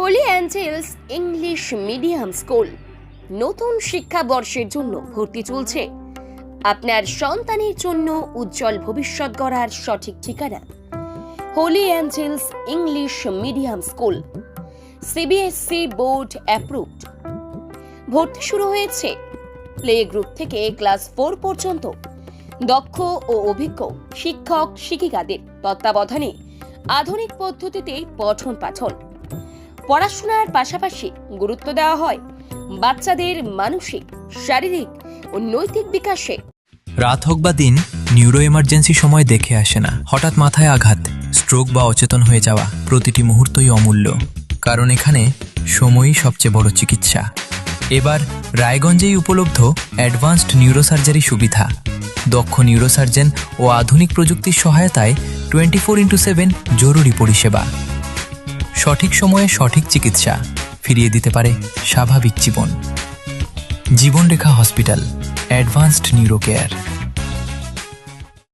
Holi angels English medium school নতুন শিক্ষাবর্ষের জন্য ভর্তি চলছে। আপনার সন্তানের জন্য উজ্জ্বল ভবিষ্যৎ গড়ার সঠিক ঠিকানা holy angels English medium school, CBSE board approved. ভর্তি শুরু হয়েছে প্লে গ্রুপ থেকে ক্লাস 4 পর্যন্ত। দক্ষ ও অভিজ্ঞ শিক্ষক শিক্ষিকাদের তত্ত্বাবধানে আধুনিক পদ্ধতিতে পঠন পাঠন। পড়াশোনার পাশাপাশি গুরুত্ব দেওয়া হয় বাচ্চাদের মানসিক, শারীরিক ও নৈতিক বিকাশে। রাত হোক বা দিন, নিউরো এমার্জেন্সি সময় দেখে আসে না। হঠাৎ মাথায় আঘাত, স্ট্রোক বা অচেতন হয়ে যাওয়া, প্রতিটি মুহূর্তই অমূল্য। কারণ এখানে সময়ই সবচেয়ে বড় চিকিৎসা। এবার রায়গঞ্জেই উপলব্ধ অ্যাডভান্সড নিউরোসার্জারি সুবিধা। দক্ষ নিউরোসার্জন ও আধুনিক প্রযুক্তির সহায়তায় 24x7 জরুরি পরিষেবা। সঠিক সময়ে সঠিক চিকিৎসা ফিরিয়ে দিতে পারে স্বাভাবিক জীবন। জীবনরেখা হসপিটাল, অ্যাডভান্সড নিউরো কেয়ার।